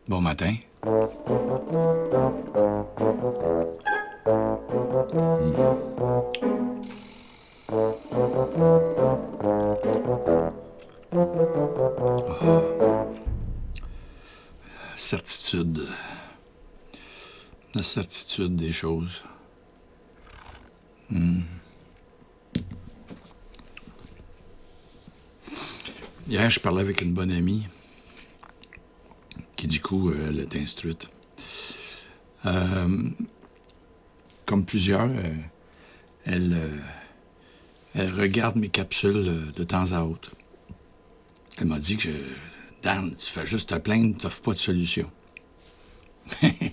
Bon matin. Certitude. La certitude des choses. Hier, je parlais avec une bonne amie qui, du coup, elle est instruite. Comme plusieurs, elle regarde mes capsules de temps à autre. Elle m'a dit que, Dan, tu fais juste te plaindre, tu n'offres pas de solution. Puis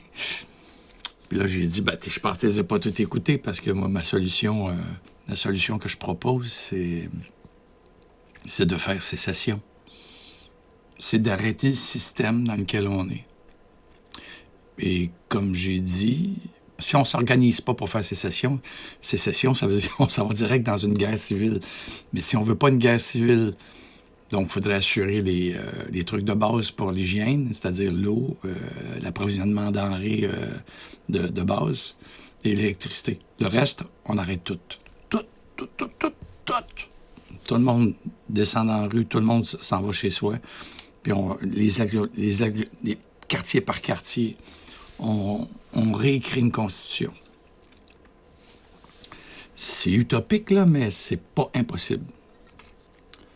là, j'ai dit, je pense que tu les as pas toutes écoutées parce que moi, ma solution, la solution que je propose, c'est de faire cessation. C'est d'arrêter le système dans lequel on est. Et comme j'ai dit, si on ne s'organise pas pour faire sécession, ça veut dire qu'on s'en va direct dans une guerre civile. Mais si on ne veut pas une guerre civile, donc il faudrait assurer les trucs de base pour l'hygiène, c'est-à-dire l'eau, l'approvisionnement denrées de base et l'électricité. Le reste, on arrête tout. Tout. Tout le monde descend dans la rue, tout le monde s'en va chez soi. Puis les quartier par quartier, on réécrit une constitution. C'est utopique, là, mais c'est pas impossible.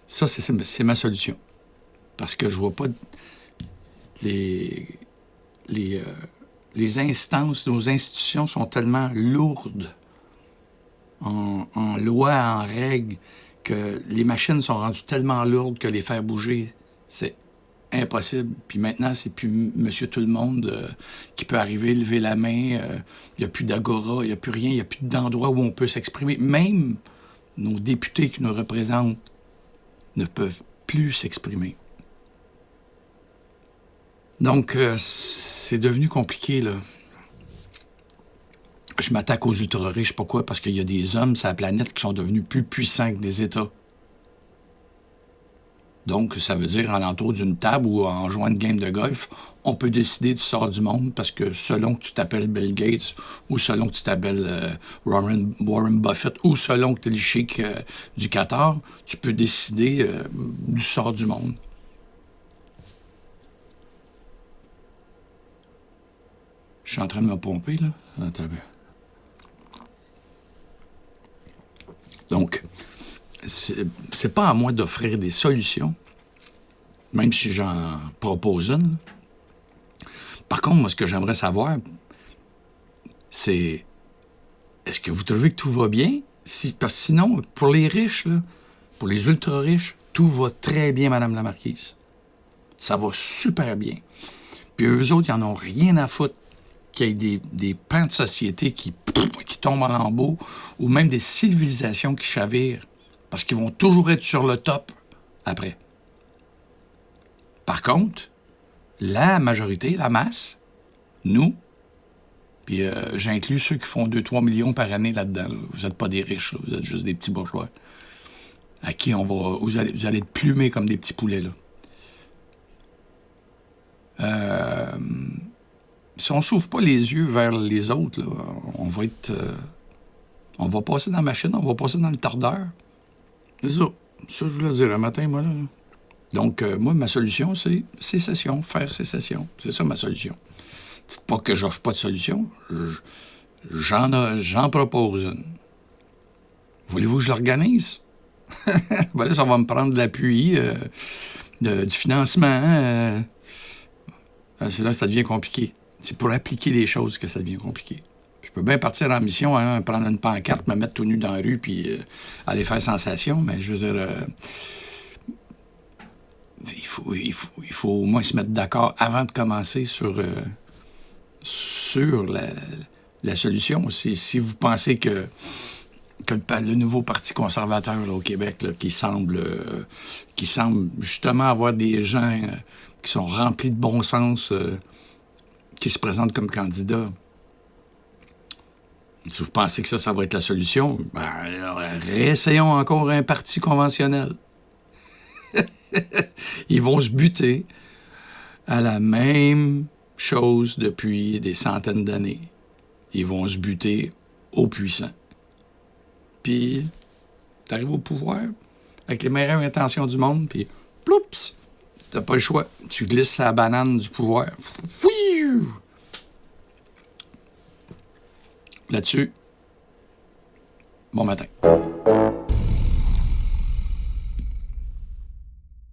Ça, c'est ma solution. Parce que je vois pas les instances, nos institutions sont tellement lourdes en loi, en règles, que les machines sont rendues tellement lourdes que les faire bouger, c'est impossible. Puis maintenant, c'est plus monsieur tout le monde qui peut arriver, lever la main. Il n'y a plus d'agora, il n'y a plus rien, il n'y a plus d'endroit où on peut s'exprimer. Même nos députés qui nous représentent ne peuvent plus s'exprimer. Donc, c'est devenu compliqué, là. Je m'attaque aux ultra-riches, je sais pas quoi, parce qu'il y a des hommes sur la planète qui sont devenus plus puissants que des États. Donc, ça veut dire, en l'entour d'une table ou en jouant une game de golf, on peut décider du sort du monde parce que selon que tu t'appelles Bill Gates ou selon que tu t'appelles Warren Buffett ou selon que tu es le chic du Qatar, tu peux décider du sort du monde. Je suis en train de me pomper, là. Attends. Donc, c'est pas à moi d'offrir des solutions, même si j'en propose une. Par contre, moi, ce que j'aimerais savoir, c'est est-ce que vous trouvez que tout va bien? Parce que sinon, pour les riches, là, pour les ultra-riches, tout va très bien, Madame la Marquise. Ça va super bien. Puis eux autres, ils n'en ont rien à foutre qu'il y ait des pans de société qui tombent en lambeaux ou même des civilisations qui chavirent. Parce qu'ils vont toujours être sur le top après. Par contre, la majorité, la masse, nous, puis j'inclus ceux qui font 2-3 millions par année là-dedans. Là. Vous n'êtes pas des riches, là. Vous êtes juste des petits bourgeois. À qui vous allez être plumés comme des petits poulets. Là. Si on ne s'ouvre pas les yeux vers les autres, là, on va être... on va passer dans la machine, on va passer dans le tordeur. C'est ça. Ça, je voulais dire un matin, moi, là. Donc, moi, ma solution, c'est sécession, faire sécession. C'est ça, ma solution. Dites pas que j'offre pas de solution. J'en propose une. Voulez-vous que je l'organise? Ben là, ça va me prendre de l'appui, du financement. C'est là que ça devient compliqué. C'est pour appliquer les choses que ça devient compliqué. Je peux bien partir en mission, prendre une pancarte, me mettre tout nu dans la rue, puis aller faire sensation, mais je veux dire, il faut au moins se mettre d'accord avant de commencer sur la solution. Si vous pensez que le nouveau Parti conservateur là, au Québec, là, qui semble justement avoir des gens qui sont remplis de bon sens, qui se présentent comme candidats, si vous pensez que ça va être la solution, réessayons encore un parti conventionnel. Ils vont se buter. à la même chose depuis des centaines d'années. Ils vont se buter aux puissants. Puis, t'arrives au pouvoir avec les meilleures intentions du monde, puis ploups, t'as pas le choix. Tu glisses la banane du pouvoir. Fouiou! Là-dessus, bon matin.